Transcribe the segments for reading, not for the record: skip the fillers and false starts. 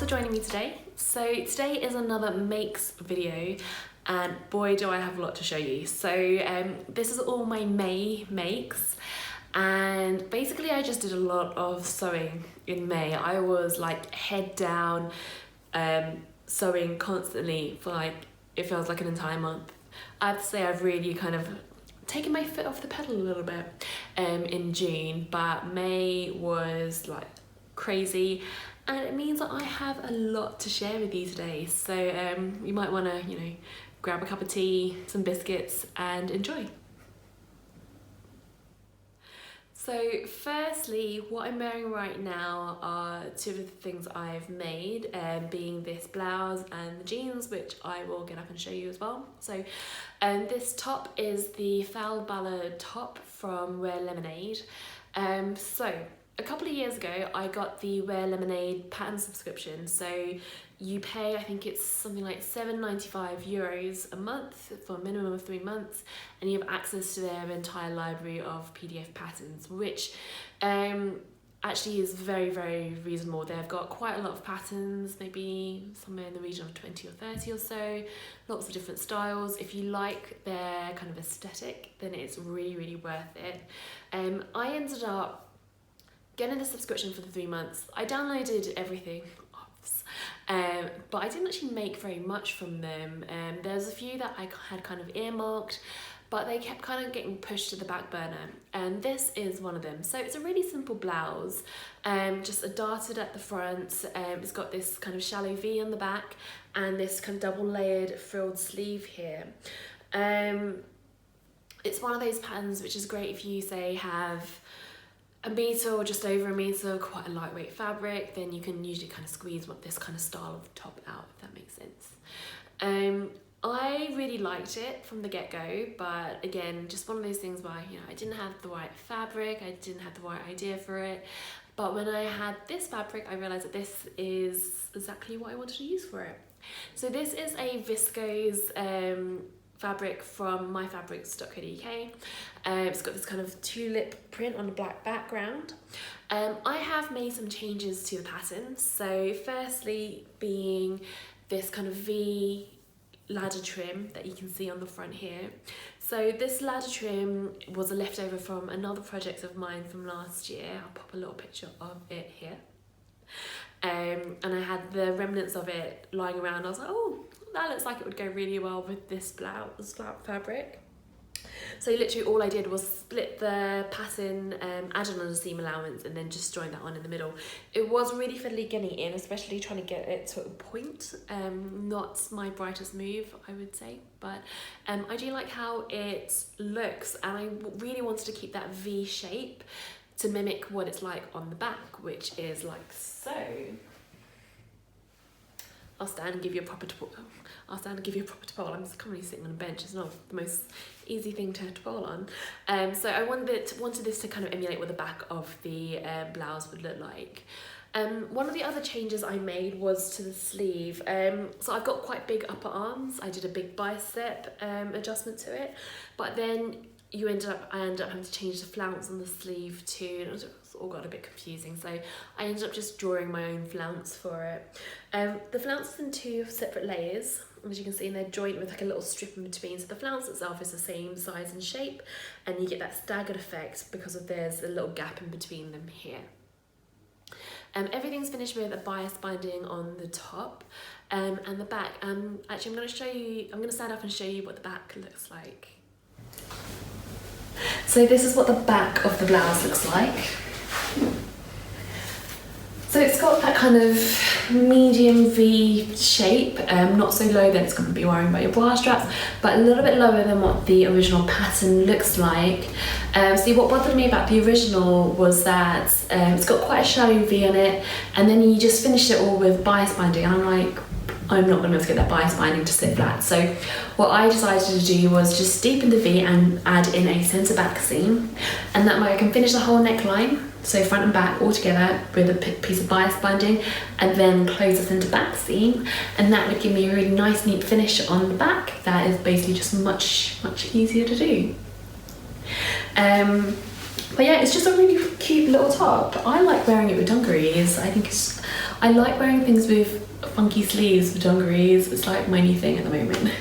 joining me today. So today is another makes video and boy do I have a lot to show you. So this is all my May makes, and basically I just did a lot of sewing in May. I was like head down sewing constantly for like, it feels like an entire month. I have to say I've really kind of taken my foot off the pedal a little bit in June, but May was like crazy, and it means that I have a lot to share with you today. So you might want to, you know, grab a cup of tea, some biscuits and enjoy. So firstly, what I'm wearing right now are two of the things I've made, being this blouse and the jeans, which I will get up and show you as well. So this top is the Falbala top from Wear Lemonade. So a couple of years ago, I got the Wear Lemonade pattern subscription. So you pay, I think it's something like €7.95 a month for a minimum of 3 months, and you have access to their entire library of PDF patterns, which actually is very, very reasonable. They've got quite a lot of patterns, maybe somewhere in the region of 20 or 30 or so, lots of different styles. If you like their kind of aesthetic, then it's really, really worth it. I ended up getting the subscription for the 3 months. I downloaded everything, but I didn't actually make very much from them. There's a few that I had kind of earmarked, but they kept kind of getting pushed to the back burner, and this is one of them. So it's a really simple blouse, just a darted at the front. It's got this kind of shallow V on the back and this kind of double layered frilled sleeve here. It's one of those patterns which is great if you say have a metre or just over a metre, quite a lightweight fabric, then you can usually kind of squeeze this kind of style of top out, if that makes sense. I really liked it from the get-go, but again, just one of those things where, you know, I didn't have the right fabric, I didn't have the right idea for it, but when I had this fabric, I realised that this is exactly what I wanted to use for it. So this is a viscose fabric from myfabrics.co.uk. It's got this kind of tulip print on a black background. I have made some changes to the pattern. So firstly being this kind of V ladder trim that you can see on the front here. So this ladder trim was a leftover from another project of mine from last year. I'll pop a little picture of it here. And I had the remnants of it lying around. I was like, oh, that looks like it would go really well with this blouse fabric. So literally all I did was split the pattern, add on a seam allowance, and then just join that on in the middle. It was really fiddly getting it in, especially trying to get it to a point. Not my brightest move, I would say, but I do like how it looks, and I really wanted to keep that V shape to mimic what it's like on the back, which is like so. I'll stand and give you a proper twirl. I'm currently sitting on a bench. It's not the most easy thing to twirl on. So I wanted this to kind of emulate what the back of the blouse would look like. One of the other changes I made was to the sleeve. So I've got quite big upper arms. I did a big bicep adjustment to it, but then I ended up having to change the flounce on the sleeve too, and it all got a bit confusing, so I ended up just drawing my own flounce for it. The flounce is in 2 separate layers, as you can see, and they're joined with like a little strip in between, so the flounce itself is the same size and shape, and you get that staggered effect because there's a little gap in between them here. Everything's finished with a bias binding on the top and the back. Actually, I'm going to stand up and show you what the back looks like. So this is what the back of the blouse looks like. So it's got that kind of medium V shape, not so low that it's going to be worrying about your bra straps, but a little bit lower than what the original pattern looks like. See, what bothered me about the original was that it's got quite a shallow V on it, and then you just finished it all with bias binding, and I'm like, I'm not going to be able to get that bias binding to sit flat. So what I decided to do was just deepen the V and add in a centre back seam, and that way I can finish the whole neckline, so front and back all together with a piece of bias binding, and then close the centre back seam, and that would give me a really nice neat finish on the back that is basically just much easier to do. But yeah, it's just a really cute little little top. I like wearing it with dungarees. I like wearing things with funky sleeves with dungarees. It's like my new thing at the moment.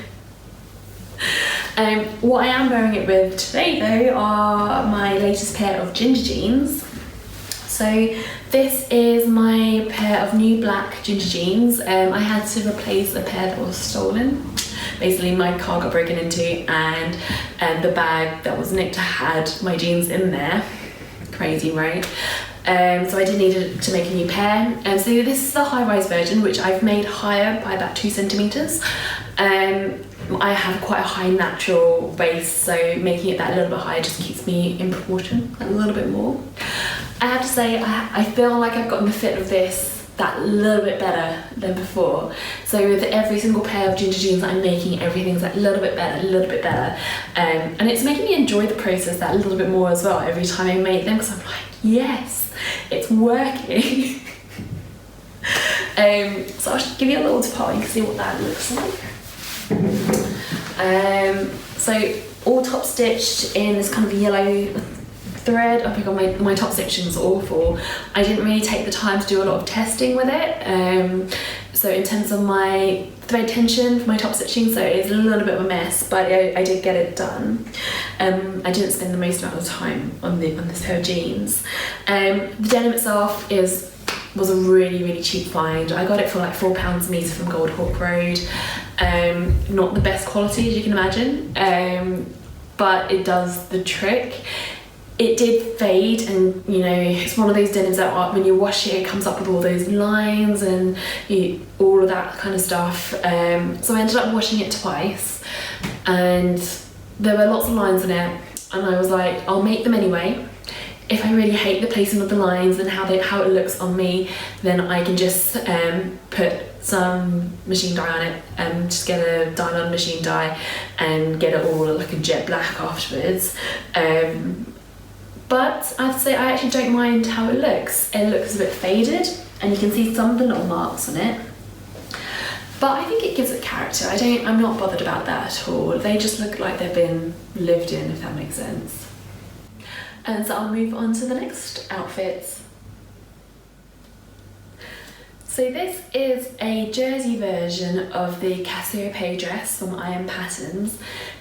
What I am wearing it with today though are my latest pair of ginger jeans. So this is my pair of new black ginger jeans. I had to replace a pair that was stolen. Basically my car got broken into and the bag that was nicked had my jeans in there. Crazy, right? So I did need to make a new pair. So this is the high-rise version, which I've made higher by about 2 centimeters. I have quite a high natural waist, so making it that little bit higher just keeps me in proportion a little bit more. I have to say, I feel like I've gotten the fit of this that little bit better than before. So with every single pair of ginger jeans I'm making, everything's like a little bit better. And it's making me enjoy the process that little bit more as well every time I make them, because I'm like, yes, it's working. So I'll just give you a little depart, you can see what that looks like. So all top stitched in this kind of yellow thread. Oh my god, my top stitching is awful. I didn't really take the time to do a lot of testing with it. So in terms of my thread tension for my top stitching, so it's a little bit of a mess, but I did get it done. I didn't spend the most amount of time on this pair of jeans. The denim itself was a really cheap find. I got it for like £4 a metre from Goldhawk Rd. Not the best quality as you can imagine, but it does the trick. It did fade, and you know, it's one of those denims that when you wash it, it comes up with all those lines and all of that kind of stuff. So I ended up washing it twice, and there were lots of lines in it, and I was like, I'll make them anyway. If I really hate the placement of the lines and how it looks on me, then I can just put some machine dye on it, and just get a dye-on machine dye and get it all like a jet black afterwards. But I have to say, I actually don't mind how it looks. It looks a bit faded, and you can see some of the little marks on it. But I think it gives it character. I'm not bothered about that at all. They just look like they've been lived in, if that makes sense. And so I'll move on to the next outfit. So this is a jersey version of the Cassiopée dress from AM Patterns.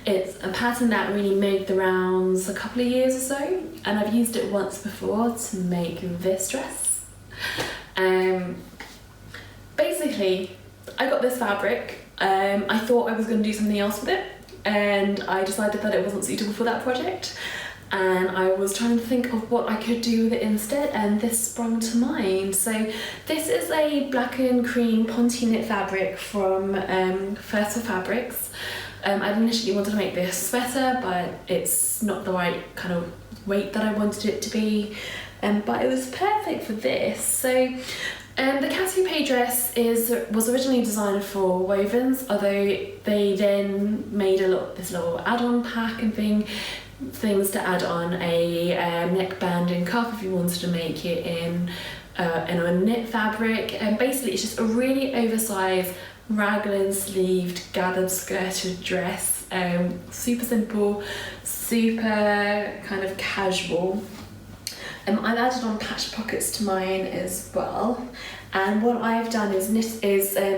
It's a pattern that really made the rounds a couple of years or so, and I've used it once before to make this dress. Basically, I got this fabric. I thought I was going to do something else with it, and I decided that it wasn't suitable for that project. And I was trying to think of what I could do with it instead, and this sprung to mind. So this is a black and cream ponte knit fabric from Fertile Fabrics. I initially wanted to make this sweater, but it's not the right kind of weight that I wanted it to be, but it was perfect for this. So the Cassiopée dress was originally designed for wovens, although they then made this little add-on pack and things to add on a neckband and cuff if you wanted to make it in a knit fabric. And basically it's just a really oversized raglan sleeved gathered skirted dress, super simple, super kind of casual. I've added on patch pockets to mine as well, and what I've done is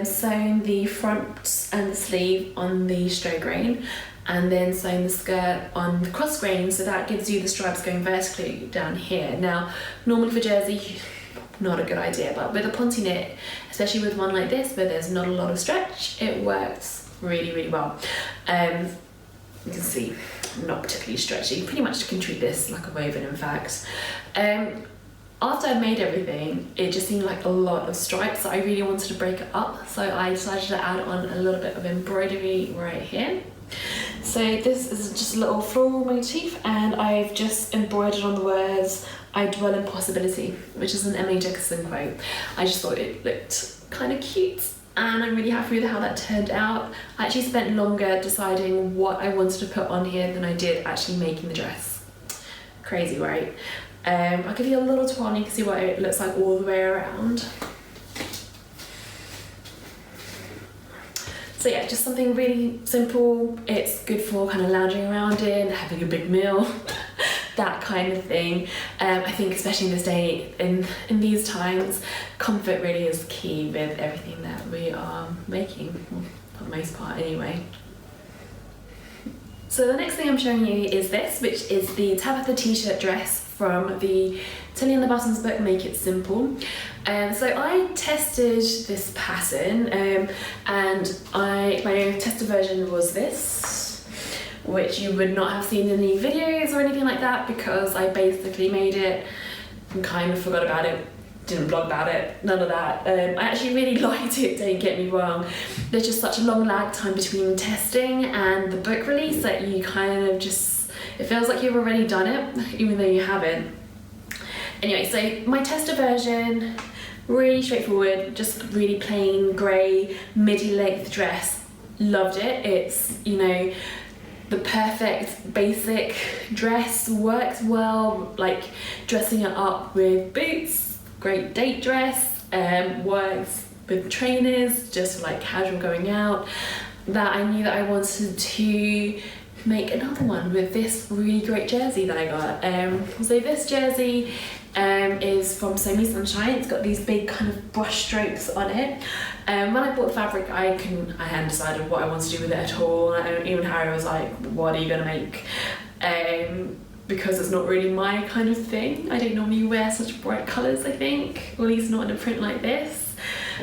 sewn the front and the sleeve on the straight grain, and then sewn the skirt on the cross grain, so that gives you the stripes going vertically down here. Now, normally for jersey, not a good idea, but with a ponte knit, especially with one like this where there's not a lot of stretch, it works really well. You can see, not particularly stretchy. Pretty much can treat this like a woven, in fact. After I'd made everything, it just seemed like a lot of stripes, so I really wanted to break it up, so I decided to add on a little bit of embroidery right here. So this is just a little floral motif, and I've just embroidered on the words "I dwell in possibility," which is an M.A. Dickinson quote. I just thought it looked kind of cute, and I'm really happy with how that turned out. I actually spent longer deciding what I wanted to put on here than I did actually making the dress. Crazy, right? I'll give you a little twirl and you can see what it looks like all the way around. So yeah, just something really simple. It's good for kind of lounging around in, having a big meal. that kind of thing. I think especially in this day, in these times, comfort really is key with everything that we are making, for the most part anyway. So the next thing I'm showing you is this, which is the Tabitha t-shirt dress from the Tilly and the Buttons book, Make It Simple. So I tested this pattern, and my tested version was this, which you would not have seen in any videos or anything like that, because I basically made it and kind of forgot about it, didn't blog about it, none of that. I actually really liked it, don't get me wrong. There's just such a long lag time between testing and the book release that you kind of just, it feels like you've already done it, even though you haven't. Anyway, so my tester version, really straightforward, just really plain grey midi length dress. Loved it. It's, you know, the perfect basic dress, works well, like dressing it up with boots, great date dress, works with trainers, just like casual going out. That I knew that I wanted to make another one with this really great jersey that I got. So this jersey is from So Me Sunshine. It's got these big kind of brush strokes on it. When I bought the fabric, I hadn't decided what I wanted to do with it at all. Even Harry was like, what are you gonna make? Because it's not really my kind of thing. I don't normally wear such bright colours, I think, or at least not in a print like this.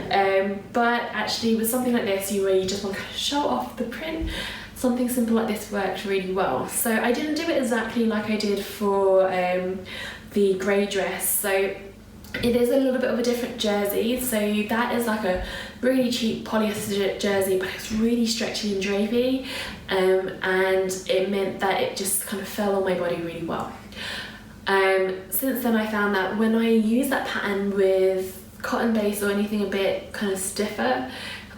But actually with something like this, where you just want to kind of show off the print, something simple like this worked really well. So I didn't do it exactly like I did for the grey dress. So it is a little bit of a different jersey. So that is like a really cheap polyester jersey, but it's really stretchy and drapey, and it meant that it just kind of fell on my body really well. Since then I found that when I use that pattern with cotton base or anything a bit kind of stiffer,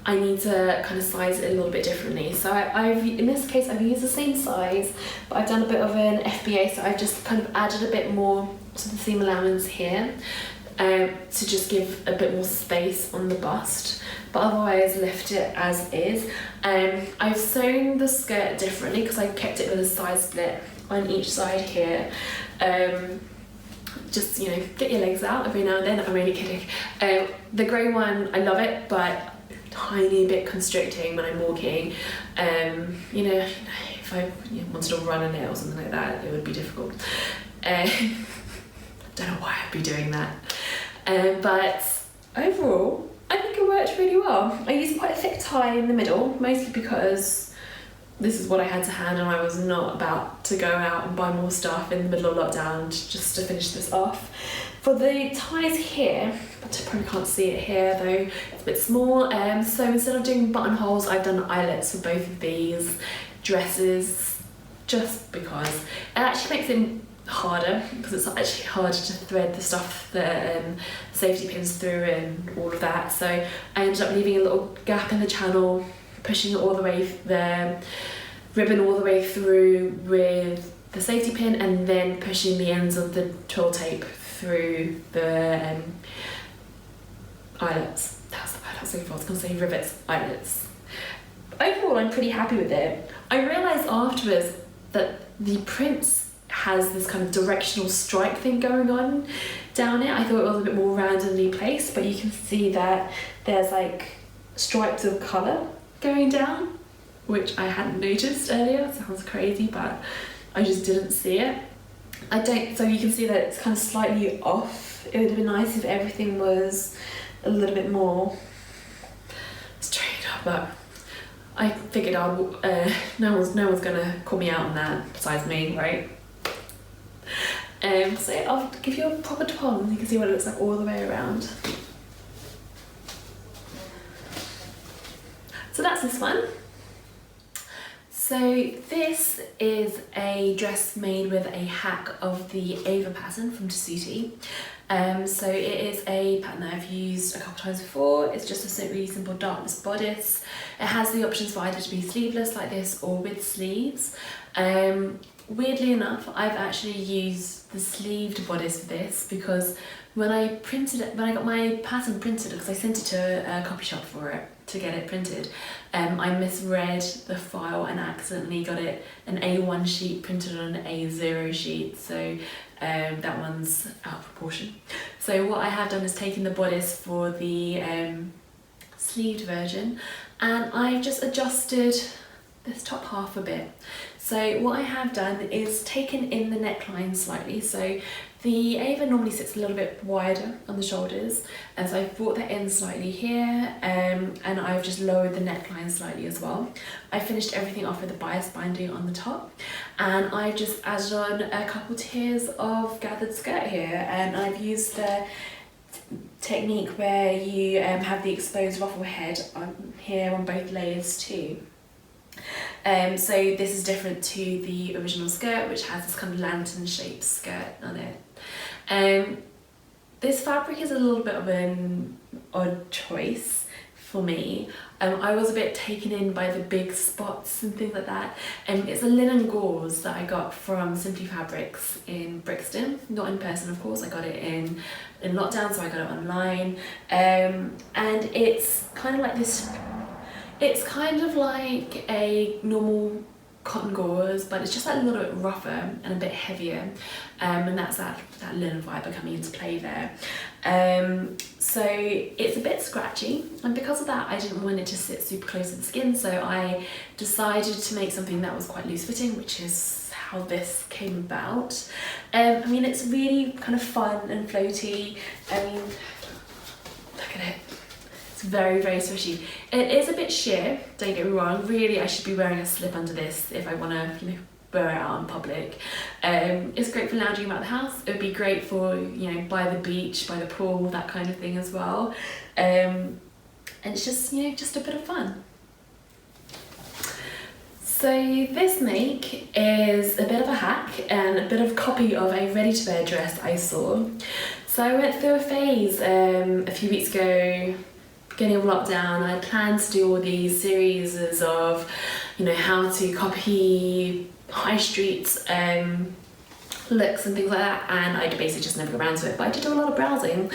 I need to kind of size it a little bit differently. So in this case I've used the same size, but I've done a bit of an FBA, so I've just kind of added a bit more to the seam allowance here, to just give a bit more space on the bust, but otherwise left it as is. I've sewn the skirt differently because I kept it with a side split on each side here. Just, you know, get your legs out every now and then. I'm really kidding. The grey one, I love it, but tiny bit constricting when I'm walking. You know, if I wanted to run in it or something like that, it would be difficult. Don't know why I'd be doing that. But overall, I think it worked really well. I used quite a thick tie in the middle, mostly because this is what I had to hand and I was not about to go out and buy more stuff in the middle of lockdown just to finish this off. For the ties here, but I probably can't see it here though, it's a bit small, so instead of doing buttonholes, I've done eyelets for both of these dresses, just because it actually makes it harder, because it's actually harder to thread the stuff, the safety pins through and all of that. So I ended up leaving a little gap in the channel, pushing it all the way, the ribbon all the way through with the safety pin, and then pushing the ends of the twill tape through the eyelets. That's the word I was looking for. I was going to say rivets, eyelets. Overall, I'm pretty happy with it. I realised afterwards that the print has this kind of directional stripe thing going on down it. I thought it was a bit more randomly placed, but you can see that there's like stripes of colour going down, which I hadn't noticed earlier. Sounds crazy, but I just didn't see it. So you can see that it's kind of slightly off. It would have been nice if everything was a little bit more straight up, but I figured no one's gonna call me out on that besides me, right? So I'll give you a proper twirl and you can see what it looks like all the way around. So that's this one. So this is a dress made with a hack of the Eva pattern from Tessuti. So it is a pattern that I've used a couple times before. It's just a really simple darkness bodice. It has the options for either to be sleeveless like this or with sleeves. Weirdly enough, I've actually used the sleeved bodice for this, because when I got my pattern printed, because I sent it to a copy shop for it to get it printed, I misread the file and accidentally got it an A1 sheet printed on an A0 sheet, so that one's out of proportion. So what I have done is taken the bodice for the sleeved version, and I've just adjusted this top half a bit. So what I have done is taken in the neckline slightly. So the Eva normally sits a little bit wider on the shoulders, and so I've brought that in slightly here, and I've just lowered the neckline slightly as well. I finished everything off with a bias binding on the top, and I've just added on a couple tiers of gathered skirt here, and I've used the technique where you have the exposed ruffle head on here on both layers too. So this is different to the original skirt, which has this kind of lantern shaped skirt on it. This fabric is a little bit of an odd choice for me. I was a bit taken in by the big spots and things like that. It's a linen gauze that I got from Simply Fabrics in Brixton, not in person of course, I got it in lockdown, so I got it online. And it's kind of like this, it's kind of like a normal cotton gauze, but it's just like a little bit rougher and a bit heavier, and that's that linen fibre coming into play there. So it's a bit scratchy, and because of that I didn't want it to sit super close to the skin, so I decided to make something that was quite loose fitting, which is how this came about. I mean, it's really kind of fun and floaty. I mean, look at it. It's very, very swishy. It is a bit sheer, don't get me wrong. Really, I should be wearing a slip under this if I want to, you know, wear it out in public. It's great for lounging about the house. It would be great for, you know, by the beach, by the pool, that kind of thing as well. And it's just, you know, just a bit of fun. So this make is a bit of a hack and a bit of a copy of a ready-to-wear dress I saw. So I went through a phase a few weeks ago, beginning of lockdown. I planned to do all these series of, you know, how to copy high street looks and things like that, and I basically just never got around to it, but I did do a lot of browsing,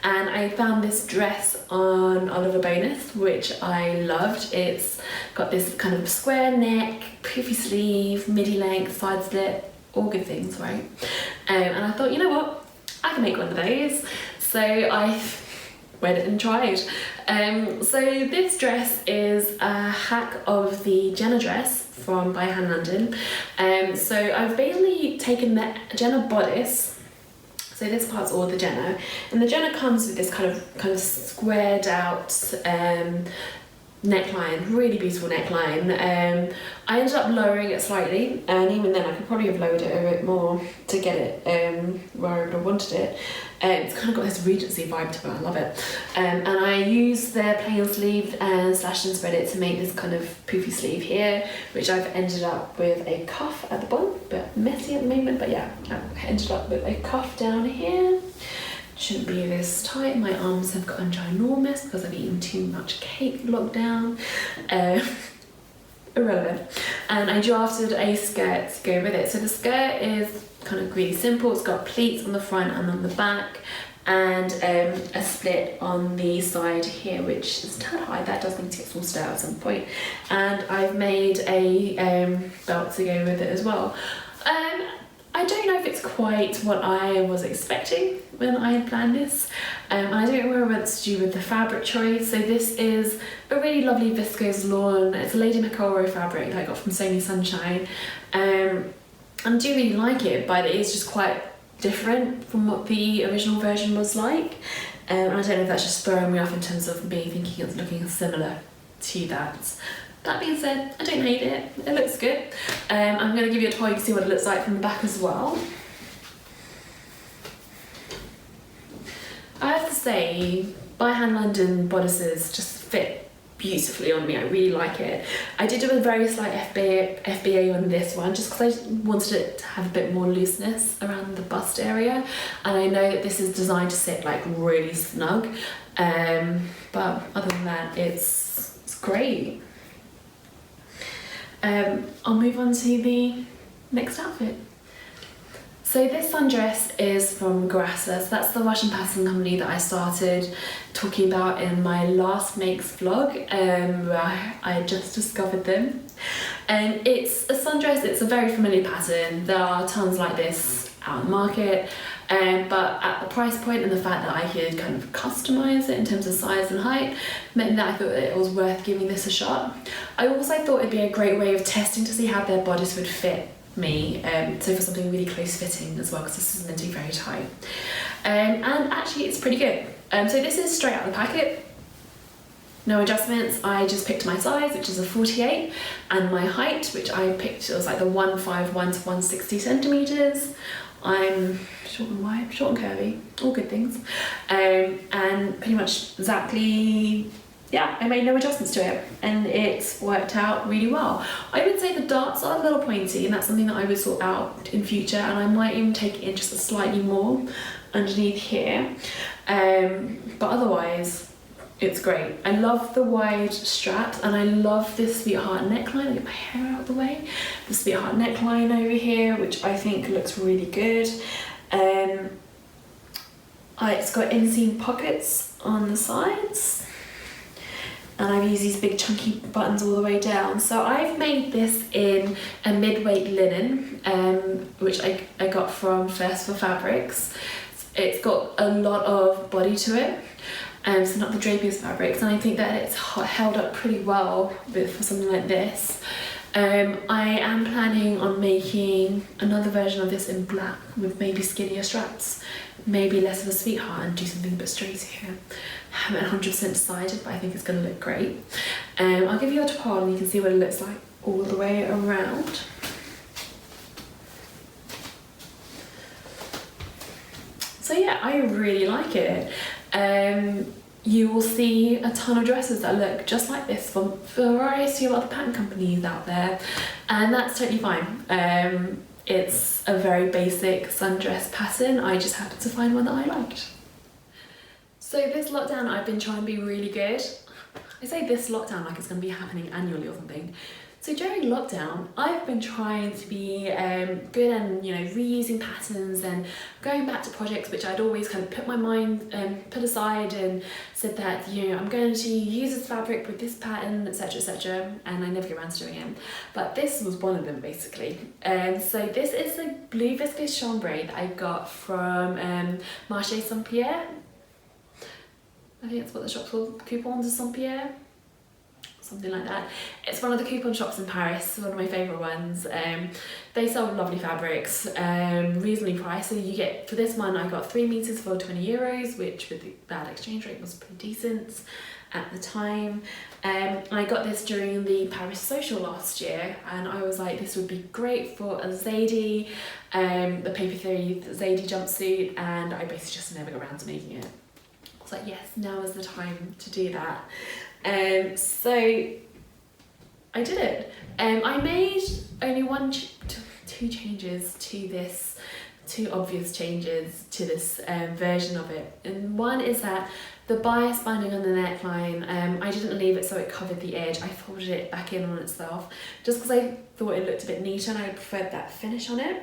and I found this dress on Oliver Bonus, which I loved. It's got this kind of square neck, poofy sleeve, midi length, side slit, all good things, right? And I thought, you know what, I can make one of those. So I went and tried. So this dress is a hack of the Jenna dress by Hand London. So I've basically taken the Jenna bodice, so this part's all the Jenna, and the Jenna comes with this kind of squared out neckline, really beautiful neckline. I ended up lowering it slightly, and even then I could probably have lowered it a bit more to get it where I would have wanted it. It's kind of got this Regency vibe to it, I love it. And I used their plain sleeve and slashed and spread it to make this kind of poofy sleeve here, which I've ended up with a cuff at the bottom, but messy at the moment, but yeah, I ended up with a cuff down here. Shouldn't be this tight. My arms have gotten ginormous because I've eaten too much cake lockdown. Irrelevant. And I drafted a skirt to go with it. So the skirt is kind of really simple. It's got pleats on the front and on the back, and a split on the side here, which is a tad high. That does need to get sorted out at some point. And I've made a belt to go with it as well. I don't know if it's quite what I was expecting when I had planned this. I don't know where I went to do with the fabric choice. So this is a really lovely viscose lawn. It's a Lady McElroy fabric that I got from Sony Sunshine. I do really like it, but it is just quite different from what the original version was like. I don't know if that's just throwing me off in terms of me thinking it's looking similar to that. That being said, I don't hate it. It looks good. I'm going to give you a tour to see what it looks like from the back as well. I have to say, by Hand London bodices just fit beautifully on me. I really like it. I did do a very slight FBA on this one, just because I wanted it to have a bit more looseness around the bust area, and I know that this is designed to sit like really snug, but other than that, it's great. I'll move on to the next outfit. So this sundress is from Grassa, so that's the Russian pattern company that I started talking about in my last makes vlog, where I just discovered them. And it's a sundress, it's a very familiar pattern. There are tons like this out in the market, but at the price point and the fact that I could kind of customise it in terms of size and height meant that I thought that it was worth giving this a shot. I also thought it'd be a great way of testing to see how their bodice would fit me, so for something really close fitting as well, because this is meant to be very tight, and actually it's pretty good. So this is straight out of the packet, no adjustments. I just picked my size, which is a 48, and my height, which I picked, it was like the 151 to 160 centimeters. I'm short and wide, short and curvy, all good things, and pretty much exactly, yeah, I made no adjustments to it and it's worked out really well. I would say the darts are a little pointy, and that's something that I would sort out in future, and I might even take it in just a slightly more underneath here, but otherwise it's great. I love the wide straps, and I love this sweetheart neckline. I'll get my hair out of the way. The sweetheart neckline over here, which I think looks really good. It's got inseam pockets on the sides, and I've used these big chunky buttons all the way down. So I've made this in a mid-weight linen, which I got from First for Fabrics. It's got a lot of body to it, so not the drapiest fabrics, and I think that it's held up pretty well for something like this. I am planning on making another version of this in black with maybe skinnier straps, maybe less of a sweetheart, and do something a bit straighter here. I haven't 100% decided, but I think it's going to look great. I'll give you a twirl and you can see what it looks like all the way around. So yeah, I really like it. You will see a ton of dresses that look just like this from a variety of other pattern companies out there, and that's totally fine. It's a very basic sundress pattern. I just happened to find one that I liked. So this lockdown, I've been trying to be really good. I say this lockdown like it's going to be happening annually or something. So during lockdown, I've been trying to be good and, you know, reusing patterns and going back to projects which I'd always kind of put aside and said that, you know, I'm going to use this fabric with this pattern, etc., and I never get around to doing it. But this was one of them, basically. So this is a blue viscose chambray that I got from Marché Saint-Pierre. I think that's what the shop's called, Coupons de Saint-Pierre. Something like that. It's one of the coupon shops in Paris, one of my favourite ones. They sell lovely fabrics, reasonably priced. So you get, for this one, I got 3 meters for 20 euros, which with the bad exchange rate was pretty decent at the time. I got this during the Paris Social last year, and I was like, this would be great for a Zadie, the Theory Zadie jumpsuit, and I basically just never got around to making it. I was like, yes, now is the time to do that. So I did it. I made only two changes to this, two obvious changes to this version of it. And one is that the bias binding on the neckline, I didn't leave it so it covered the edge. I folded it back in on itself just because I thought it looked a bit neater and I preferred that finish on it.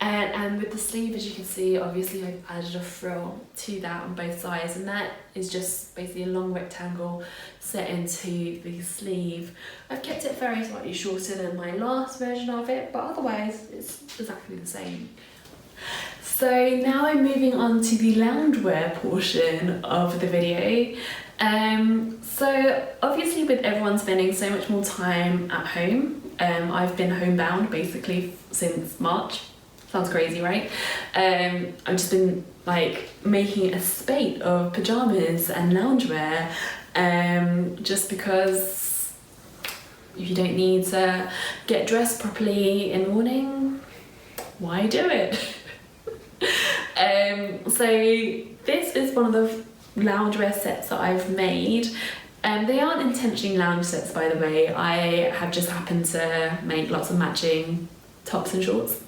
And with the sleeve, as you can see, obviously I've added a frill to that on both sides, and that is just basically a long rectangle set into the sleeve. I've kept it very slightly shorter than my last version of it, but otherwise it's exactly the same. So now I'm moving on to the loungewear portion of the video. So obviously with everyone spending so much more time at home, I've been homebound basically since March. Sounds crazy, right? I've just been like making a spate of pajamas and loungewear, just because if you don't need to get dressed properly in the morning, why do it? So this is one of the loungewear sets that I've made. They aren't intentionally lounge sets, by the way. I have just happened to make lots of matching tops and shorts.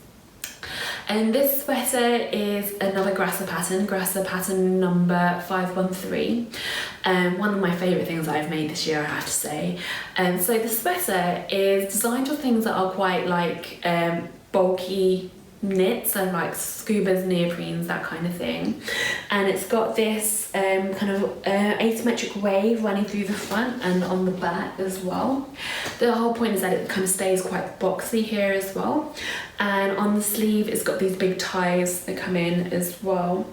And this sweater is another Grassa pattern number 513. One of my favourite things that I've made this year, I have to say. So the sweater is designed for things that are quite like bulky knits and like scubas, neoprenes, that kind of thing. And it's got this kind of asymmetric wave running through the front and on the back as well. The whole point is that it kind of stays quite boxy here as well. And on the sleeve it's got these big ties that come in as well.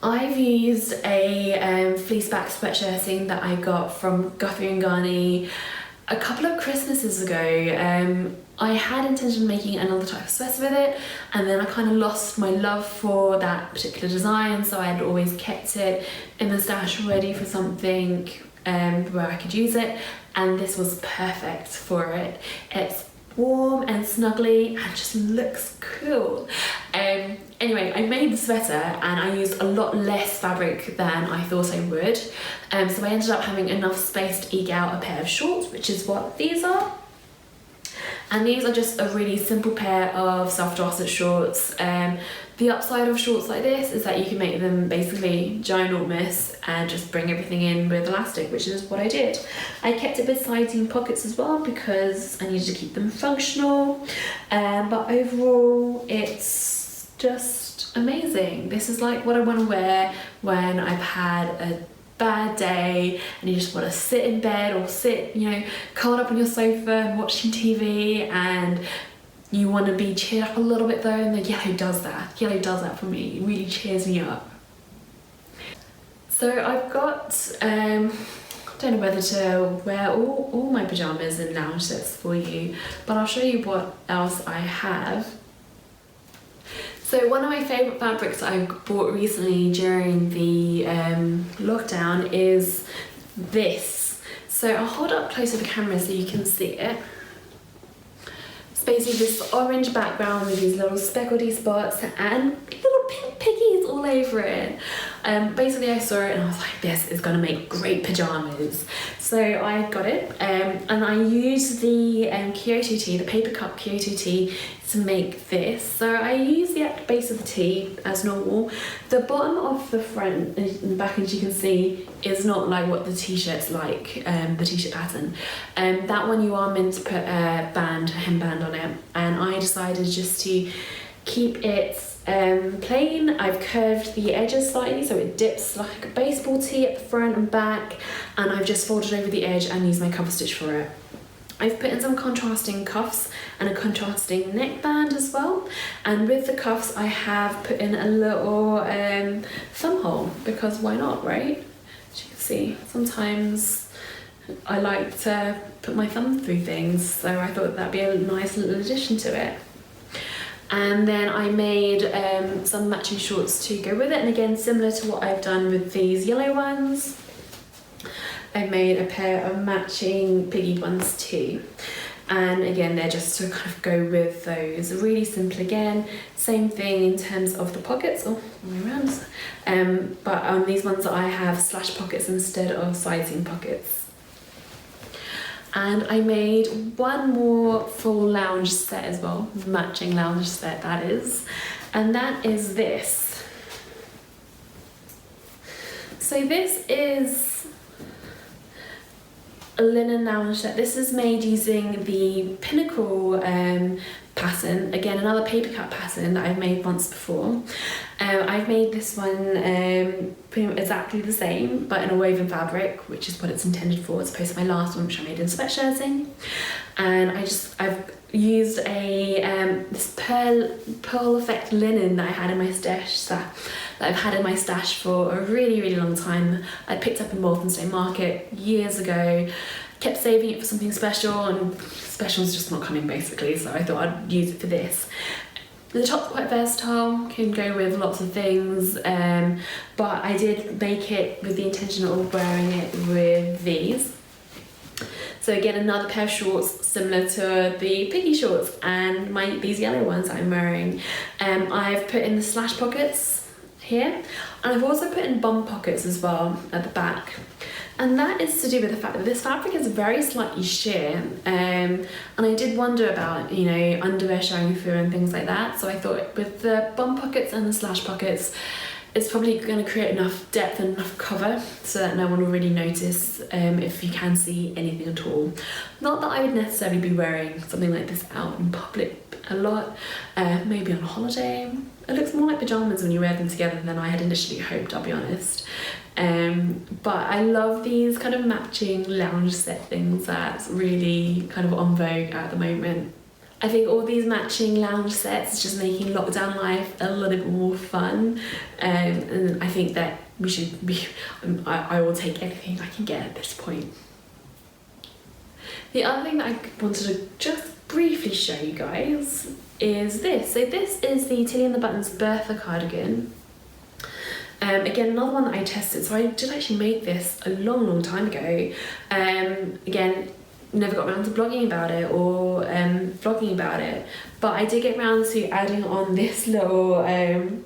I've used a fleece back sweatshirting that I got from Guthrie & Ghani a couple of Christmases ago. I had intention of making another type of sweater with it, and then I kind of lost my love for that particular design, so I had always kept it in the stash ready for something where I could use it, and this was perfect for it. It's warm and snuggly and just looks cool. Anyway, I made the sweater and I used a lot less fabric than I thought I would. So I ended up having enough space to eke out a pair of shorts, which is what these are. And these are just a really simple pair of self-drafted shorts. The upside of shorts like this is that you can make them basically ginormous and just bring everything in with elastic, which is what I did. I kept it with side-seam pockets as well because I needed to keep them functional. But overall, it's just amazing. This is like what I want to wear when I've had a bad day and you just want to sit in bed or sit, you know, curled up on your sofa and watching TV, and you want to be cheered up a little bit though, and the yellow does that. Yellow does that for me. It really cheers me up. So I've got, I don't know whether to wear all my pyjamas and lounge sets for you, but I'll show you what else I have. So one of my favourite fabrics I bought recently during the lockdown is this. So I'll hold up close to the camera so you can see it. It's basically this orange background with these little speckledy spots and little pink piggies all over it. Basically I saw it and I was like, this is gonna make great pyjamas. So I got it and I used the Kyoto tee, the Papercut Kyoto tee, to make this. So I used the base of the tee as normal. The bottom of the front and back, as you can see, is not like what the t-shirt's like, the t-shirt pattern. That one you are meant to put a hemband on it, and I decided just to keep it plain. I've curved the edges slightly so it dips like a baseball tee at the front and back, and I've just folded over the edge and used my cover stitch for it. I've put in some contrasting cuffs and a contrasting neckband as well, and with the cuffs I have put in a little thumb hole, because why not, right? As you can see, sometimes I like to put my thumb through things, so I thought that'd be a nice little addition to it. And then I made some matching shorts to go with it, and again, similar to what I've done with these yellow ones, I made a pair of matching piggy ones too. And again, they're just to kind of go with those. Really simple again, same thing in terms of the pockets, all the way around. But on these ones I have slash pockets instead of side seam pockets. And I made one more full lounge set as well, matching lounge set that is, and that is this. So this is a linen lounge set. This is made using the Pinnacle pattern, again another Papercut pattern that I've made once before. I've made this one pretty much exactly the same but in a woven fabric, which is what it's intended for, as opposed to my last one which I made in sweatshirting. And I've used a this pearl effect linen that I had in my stash, that I've had in my stash for a really long time. I picked up in Walthamstow Market years ago, kept saving it for something special, and special's just not coming basically, so I thought I'd use it for this. The top's quite versatile, can go with lots of things, but I did make it with the intention of wearing it with these. So again, another pair of shorts similar to the piggy shorts and these yellow ones that I'm wearing. I've put in the slash pockets here, and I've also put in bum pockets as well at the back. And that is to do with the fact that this fabric is very slightly sheer, and I did wonder about, you know, underwear showing through and things like that. So I thought with the bum pockets and the slash pockets, it's probably going to create enough depth and enough cover so that no one will really notice if you can see anything at all. Not that I would necessarily be wearing something like this out in public a lot, maybe on holiday. It looks more like pyjamas when you wear them together than I had initially hoped, I'll be honest. But I love these kind of matching lounge set things that's really kind of en vogue at the moment. I think all these matching lounge sets is just making lockdown life a little bit more fun, and I think that we should be, I will take anything I can get at this point. The other thing that I wanted to just briefly show you guys is this. So this is the Tilly and the Buttons Bertha cardigan. Again, another one that I tested, so I did actually make this a long time ago. Again, never got around to blogging about it or vlogging about it, but I did get around to adding on this little iron-on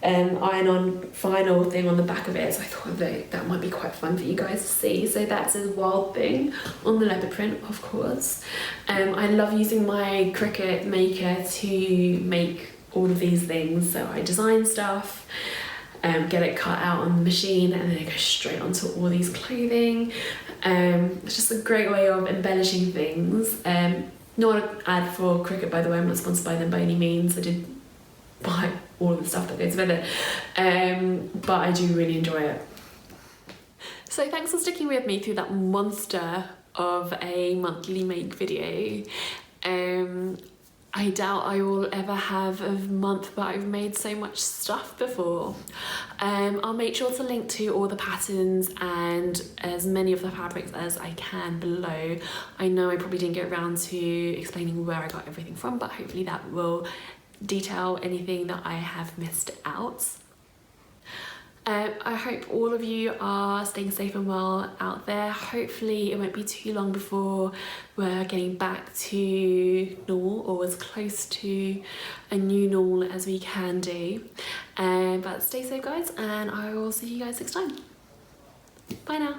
vinyl thing on the back of it, so I thought that might be quite fun for you guys to see. So that's a wild thing on the leopard print, of course. I love using my Cricut maker to make all of these things, so I design stuff, get it cut out on the machine, and then it goes straight onto all these clothing. It's just a great way of embellishing things. Not an ad for Cricut, by the way, I'm not sponsored by them by any means. I did buy all of the stuff that goes with it, but I do really enjoy it. So thanks for sticking with me through that monster of a monthly make video. I doubt I will ever have a month where I've made so much stuff before. I'll make sure to link to all the patterns and as many of the fabrics as I can below. I know I probably didn't get around to explaining where I got everything from, but hopefully that will detail anything that I have missed out. I hope all of you are staying safe and well out there. Hopefully it won't be too long before we're getting back to normal, or as close to a new normal as we can do. But stay safe guys, and I will see you guys next time. Bye now.